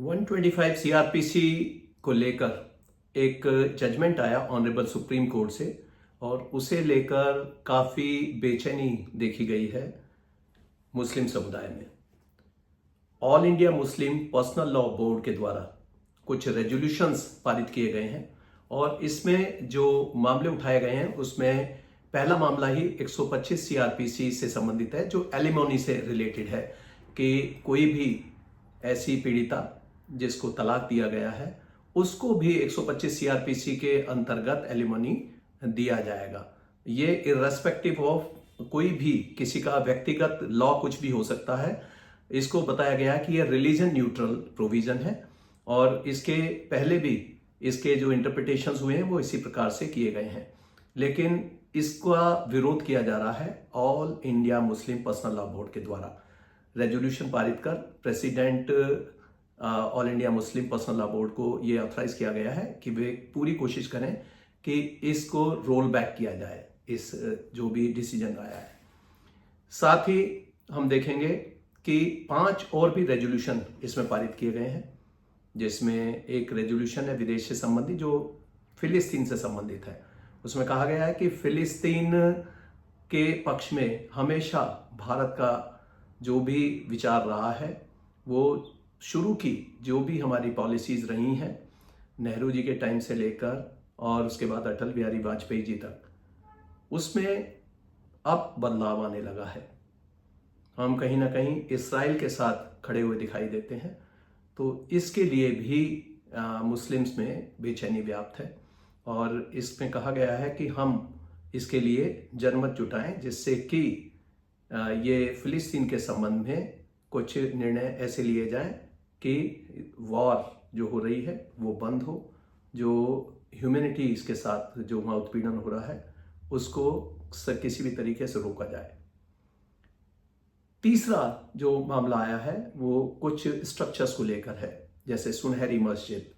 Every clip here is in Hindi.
125 सीआरपीसी को लेकर एक जजमेंट आया ऑनरेबल सुप्रीम कोर्ट से और उसे लेकर काफ़ी बेचैनी देखी गई है मुस्लिम समुदाय में। All India Muslim personal law board के द्वारा कुछ रेजोल्यूशंस पारित किए गए हैं और इसमें जो मामले उठाए गए हैं उसमें पहला मामला ही 125 सीआरपीसी से संबंधित है, जो एलिमोनी से रिलेटेड है कि कोई भी ऐसी पीड़िता जिसको तलाक दिया गया है उसको भी 125 सीआरपीसी के अंतर्गत एलिमनी दिया जाएगा। ये इर्रेस्पेक्टिव ऑफ कोई भी किसी का व्यक्तिगत लॉ कुछ भी हो सकता है। इसको बताया गया है कि ये रिलीजन न्यूट्रल प्रोविजन है और इसके पहले भी इसके जो इंटरप्रिटेशंस हुए हैं वो इसी प्रकार से किए गए हैं, लेकिन इसका विरोध किया जा रहा है all India Muslim personal law board के द्वारा। रेजोल्यूशन पारित कर president all India Muslim personal law board को ये ऑथराइज किया गया है कि वे पूरी कोशिश करें कि इसको रोल बैक किया जाए, इस जो भी डिसीजन आया है। साथ ही हम देखेंगे कि 5 और भी रेजोल्यूशन इसमें पारित किए गए हैं, जिसमें एक रेजोल्यूशन है विदेश से संबंधित जो फिलिस्तीन से संबंधित है। उसमें कहा गया है कि फिलिस्तीन के पक्ष में हमेशा भारत का जो भी विचार रहा है, वो शुरू की जो भी हमारी पॉलिसीज रही हैं नेहरू जी के टाइम से लेकर और उसके बाद अटल बिहारी वाजपेयी जी तक, उसमें अब बदलाव आने लगा है। हम कहीं ना कहीं इस्राइल के साथ खड़े हुए दिखाई देते हैं, तो इसके लिए भी मुस्लिम्स में बेचैनी व्याप्त है और इसमें कहा गया है कि हम इसके लिए जनमत जुटाएं जिससे कि ये फिलिस्तीन के संबंध में कुछ निर्णय ऐसे लिए जाएं कि वॉर जो हो रही है वो बंद हो, जो ह्यूमैनिटी इसके साथ जो वहाँ उत्पीड़न हो रहा है उसको किसी भी तरीके से रोका जाए। तीसरा जो मामला आया है वो कुछ स्ट्रक्चर्स को लेकर है, जैसे सुनहरी मस्जिद।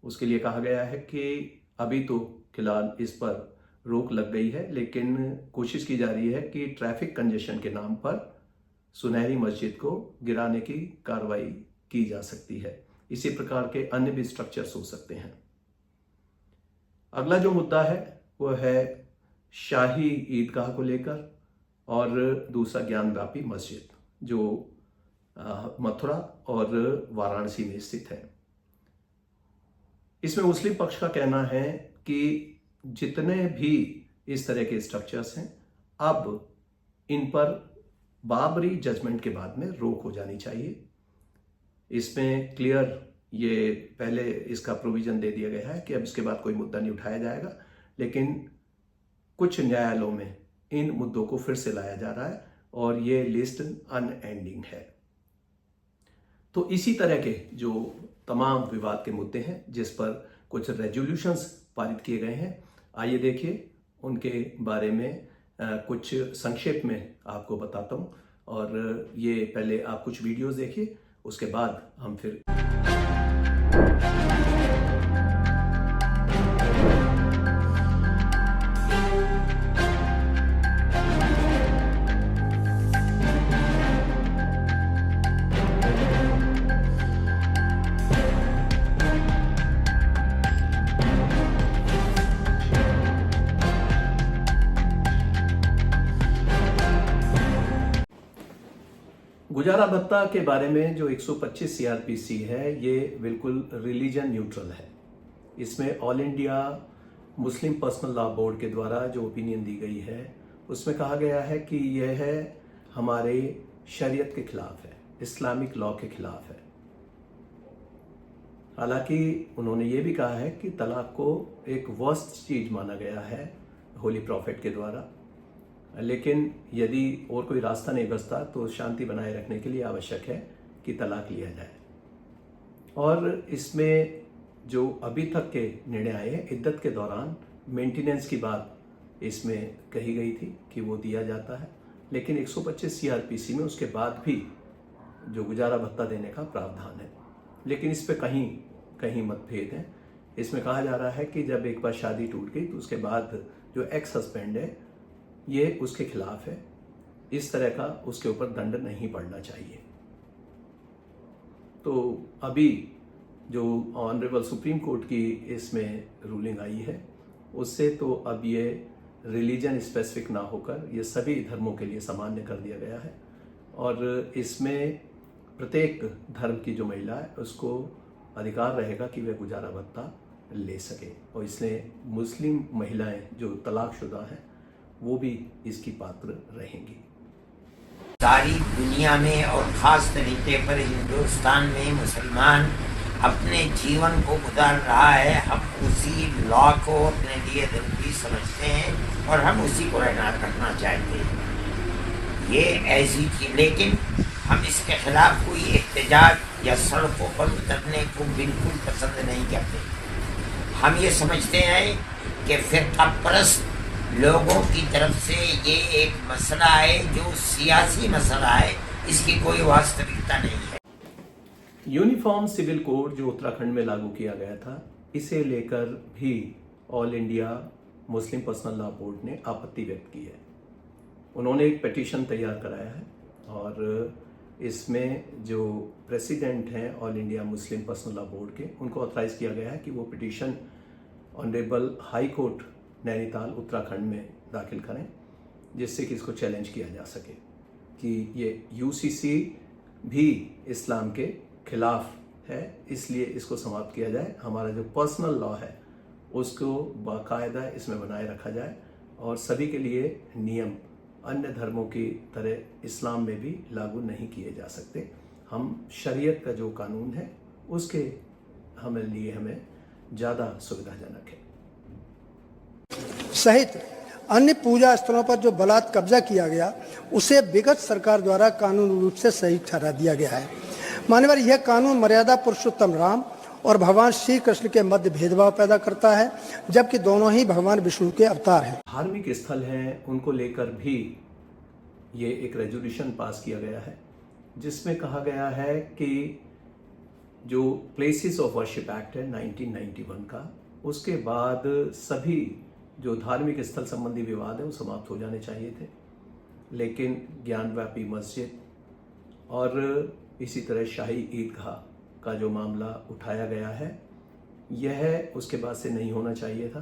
उसके लिए कहा गया है कि अभी तो फिलहाल इस पर रोक लग गई है, लेकिन कोशिश की जा रही है कि ट्रैफिक कंजेशन के नाम पर सुनहरी मस्जिद को गिराने की कार्रवाई की जा सकती है। इसी प्रकार के अन्य भी स्ट्रक्चर्स हो सकते हैं। अगला जो मुद्दा है वो है शाही ईदगाह को लेकर और दूसरा ज्ञानव्यापी मस्जिद जो मथुरा और वाराणसी में स्थित है। इसमें मुस्लिम पक्ष का कहना है कि जितने भी इस तरह के स्ट्रक्चर्स हैं अब इन पर बाबरी जजमेंट के बाद में रोक हो जानी चाहिए। इसमें क्लियर ये पहले इसका प्रोविजन दे दिया गया है कि अब इसके बाद कोई मुद्दा नहीं उठाया जाएगा, लेकिन कुछ न्यायालयों में इन मुद्दों को फिर से लाया जा रहा है और ये लिस्ट अनएंडिंग है। तो इसी तरह के जो तमाम विवाद के मुद्दे हैं जिस पर कुछ रेजोल्यूशंस पारित किए गए हैं, आइए देखिए उनके बारे में कुछ संक्षेप में आपको बताता हूँ। और ये पहले आप कुछ वीडियोस देखिए, उसके बाद हम फिर गुजारा भत्ता के बारे में जो 125 सीआरपीसी है ये बिल्कुल रिलीजन न्यूट्रल है। इसमें all India Muslim personal law board के द्वारा जो ओपिनियन दी गई है उसमें कहा गया है कि यह है हमारे शरीयत के खिलाफ है, इस्लामिक लॉ के खिलाफ है। हालांकि उन्होंने ये भी कहा है कि तलाक को एक वर्स्ट चीज माना गया है होली प्रॉफिट के द्वारा, लेकिन यदि और कोई रास्ता नहीं बचता तो शांति बनाए रखने के लिए आवश्यक है कि तलाक लिया जाए। और इसमें जो अभी तक के निर्णय आए हैं, इद्दत के दौरान मेंटेनेंस की बात इसमें कही गई थी कि वो दिया जाता है, लेकिन 125 सीआरपीसी में उसके बाद भी जो गुजारा भत्ता देने का प्रावधान है, लेकिन इस पर कहीं कहीं मतभेद है। इसमें कहा जा रहा है कि जब एक बार शादी टूट गई तो उसके बाद जो एक्स हस्बैंड है ये उसके खिलाफ है, इस तरह का उसके ऊपर दंड नहीं पड़ना चाहिए। तो अभी जो ऑनरेबल सुप्रीम कोर्ट की इसमें रूलिंग आई है उससे तो अब ये रिलीजन स्पेसिफिक ना होकर ये सभी धर्मों के लिए सामान्य कर दिया गया है और इसमें प्रत्येक धर्म की जो महिला है उसको अधिकार रहेगा कि वह गुजारा भत्ता ले सके और इसलिए मुस्लिम महिलाएं जो तलाकशुदा हैं वो भी इसकी पात्र रहेंगी। सारी दुनिया में और ख़ास तरीके पर हिंदुस्तान में मुसलमान अपने जीवन को गुजार रहा है। हम उसी लॉ को अपने लिए ज़रूरी समझते हैं और हम उसी को रखना चाहते हैं। ये ऐसी थी, लेकिन हम इसके खिलाफ कोई एहतजाज या सड़कों पर उतरने को बिल्कुल पसंद नहीं करते। हम ये समझते हैं कि फ़िरका परस्त लोगों की तरफ से ये एक मसला है जो सियासी मसला है, इसकी कोई वास्तविकता नहीं है। यूनिफॉर्म सिविल कोड जो उत्तराखंड में लागू किया गया था, इसे लेकर भी all India Muslim personal law board ने आपत्ति व्यक्त की है। उन्होंने एक पिटीशन तैयार कराया है और इसमें जो प्रेसिडेंट हैं all India Muslim personal law board के, उनको ऑथराइज किया गया है कि वो petition honourable high court Nainital Uttarakhand में दाखिल करें, जिससे कि इसको चैलेंज किया जा सके कि ये यूसीसी भी इस्लाम के खिलाफ है, इसलिए इसको समाप्त किया जाए। हमारा जो पर्सनल लॉ है उसको बाकायदा इसमें बनाए रखा जाए और सभी के लिए नियम अन्य धर्मों की तरह इस्लाम में भी लागू नहीं किए जा सकते। हम शरीयत का जो कानून है उसके हमें ज़्यादा सुविधाजनक है। सहित अन्य पूजा स्थलों पर जो बलात् कब्जा किया गया उसे विगत सरकार द्वारा कानूनी रूप से सही ठहरा दिया गया है। मान्यवर, यह कानून मर्यादा पुरुषोत्तम राम और भगवान श्री कृष्ण के मध्य भेदभाव पैदा करता है, जबकि दोनों ही भगवान विष्णु के अवतार हैं। धार्मिक स्थल हैं उनको लेकर भी ये एक रेजोल्यूशन पास किया गया है, जिसमें कहा गया है कि जो प्लेसेस ऑफ वर्शिप एक्ट है 1991 का, उसके बाद सभी जो धार्मिक स्थल संबंधी विवाद है वो समाप्त हो जाने चाहिए थे, लेकिन ज्ञानव्यापी मस्जिद और इसी तरह शाही ईदगाह का जो मामला उठाया गया है यह उसके बाद से नहीं होना चाहिए था,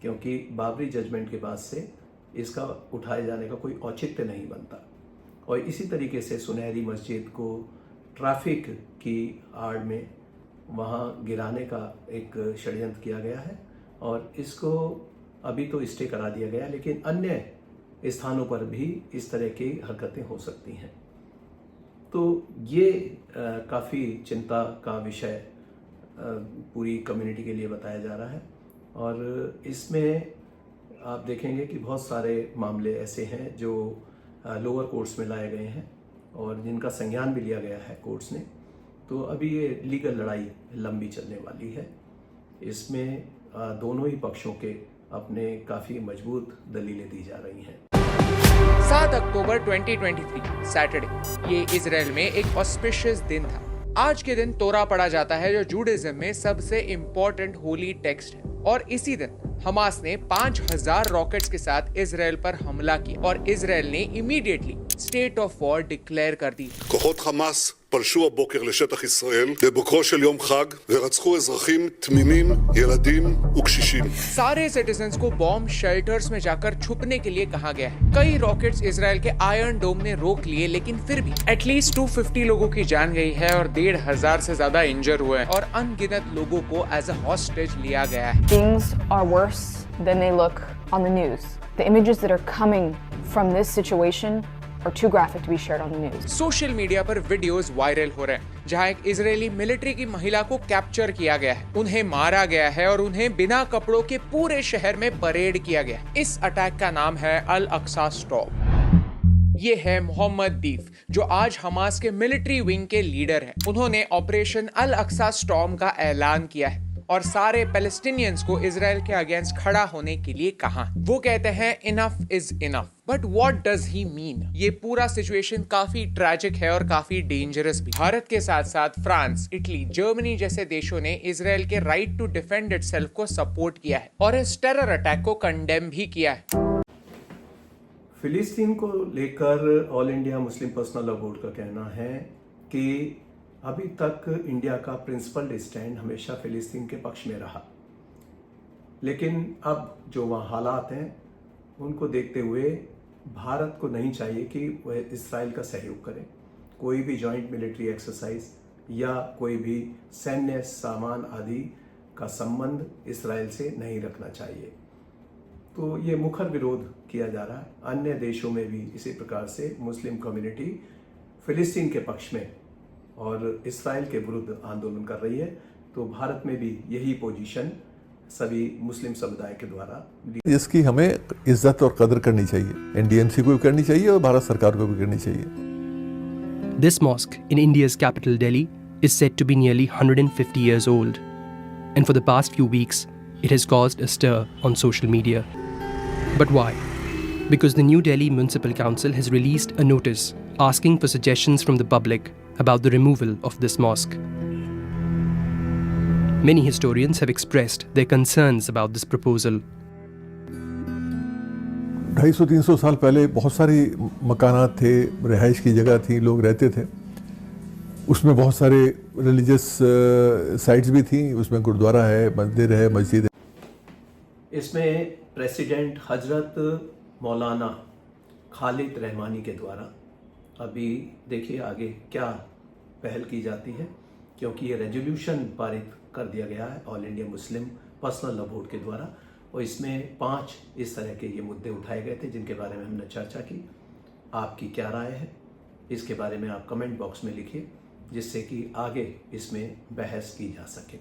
क्योंकि बाबरी जजमेंट के बाद से इसका उठाए जाने का कोई औचित्य नहीं बनता। और इसी तरीके से सुनहरी मस्जिद को ट्रैफिक की आड़ में वहाँ गिराने का एक षड्यंत्र किया गया है और इसको अभी तो स्टे करा दिया गया, लेकिन अन्य स्थानों पर भी इस तरह की हरकतें हो सकती हैं। तो ये काफ़ी चिंता का विषय पूरी कम्युनिटी के लिए बताया जा रहा है और इसमें आप देखेंगे कि बहुत सारे मामले ऐसे हैं जो लोअर कोर्ट्स में लाए गए हैं और जिनका संज्ञान भी लिया गया है कोर्ट्स ने। तो अभी ये लीगल लड़ाई लंबी चलने वाली है। इसमें दोनों ही पक्षों के अपने काफ़ी मजबूत दलीलें दी जा रही हैं। 7 अक्टूबर 2023 सैटरडे, ये इजराइल में एक ऑस्पिशियस दिन था। आज के दिन तोरा पढ़ा जाता है, जो जूडाइज्म में सबसे इम्पोर्टेंट होली टेक्स्ट है। और इसी दिन हमास ने 5000 रॉकेट्स के साथ इजराइल पर हमला किया और इजराइल ने immediately state of war declare कर दी। כוחות חמאס פלשו הבוקר לשטח ישראל בבוקרו של יום חג ורצחו אזרחים תמימים, ילדים וקשישים. सारे सिटीजन्स को बॉम्ब शेल्टर्स में जाकर छुपने के लिए कहा गया है। कई रॉकेट्स इजराइल के आयरन डोम ने रोक लिए, लेकिन फिर भी एटलीस्ट 250 लोगों की जान गई है और 1500 से ज्यादा इंजर हुए हैं और अनगिनत लोगों को एज अ हॉस्टेज लिया गया है। Things are worse than they look on the news. The images that are coming from this situation are too graphic to be shared on the news. Social media पर वीडियोस वायरल हो रहे हैं जहां एक इजरायली मिलिट्री की महिला को कैप्चर किया गया है, उन्हें मारा गया है और उन्हें बिना कपड़ों के पूरे शहर में परेड किया गया है। इस अटैक का नाम है अल अक्सा स्टॉर्म। ये है मोहम्मद दीफ, जो आज हमास के मिलिट्री विंग के लीडर हैं। उन्होंने ऑपरेशन अल अक्सा स्टॉर्म का ऐलान किया है और सारे पैलेस्टीनियंस को इजराइल के अगेंस्ट खड़ा होने के लिए कहा। वो कहते हैं enough is enough, but what does he mean? ये पूरा सिचुएशन काफी ट्रैजिक है और काफी डेंजरस भी। भारत के साथ साथ फ्रांस, इटली, जर्मनी जैसे देशों ने इजराइल के राइट टू डिफेंड इटसेल्फ को सपोर्ट किया है और इस टेरर अटैक को कंडेम भी किया है। फिलिस्तीन को लेकर all India Muslim personal law board का कहना है कि अभी तक इंडिया का प्रिंसिपल स्टैंड हमेशा फिलिस्तीन के पक्ष में रहा, लेकिन अब जो वहाँ हालात हैं उनको देखते हुए भारत को नहीं चाहिए कि वह इसराइल का सहयोग करे। कोई भी जॉइंट मिलिट्री एक्सरसाइज या कोई भी सैन्य सामान आदि का संबंध इसराइल से नहीं रखना चाहिए। तो ये मुखर विरोध किया जा रहा है। अन्य देशों में भी इसी प्रकार से मुस्लिम कम्युनिटी फिलिस्तीन के पक्ष में और इसराइल के विरुद्ध आंदोलन कर रही है। तो भारत में भी यही पोजीशन सभी मुस्लिम समुदाय के द्वारा इसकी हमें इज्जत और कदर करनी चाहिए। एनडीएमसी को भी करनी चाहिए और भारत सरकार को भी करनी चाहिए। This mosque in India's capital Delhi is said to be nearly 150 years old, and for the past few weeks it has caused a stir on social media. But why? Because the New Delhi Municipal Council has released a notice asking for suggestions from the public about the removal of this mosque. Many historians have expressed their concerns about this proposal. 250-300 साल पहले बहुत सारी मकानात थे, रिहाइश की जगह थी, लोग रहते थे। उसमें बहुत सारे रिलीजियस साइट्स भी थी, उसमें गुरुद्वारा है, मंदिर है, मस्जिद है। इसमें प्रेसिडेंट हजरत मौलाना खालिद रहमानी के द्वारा अभी देखिए आगे क्या पहल की जाती है, क्योंकि ये रेजोल्यूशन पारित कर दिया गया है all India Muslim personal law board के द्वारा, और इसमें 5 इस तरह के ये मुद्दे उठाए गए थे जिनके बारे में हमने चर्चा की। आपकी क्या राय है इसके बारे में आप कमेंट बॉक्स में लिखिए, जिससे कि आगे इसमें बहस की जा सके।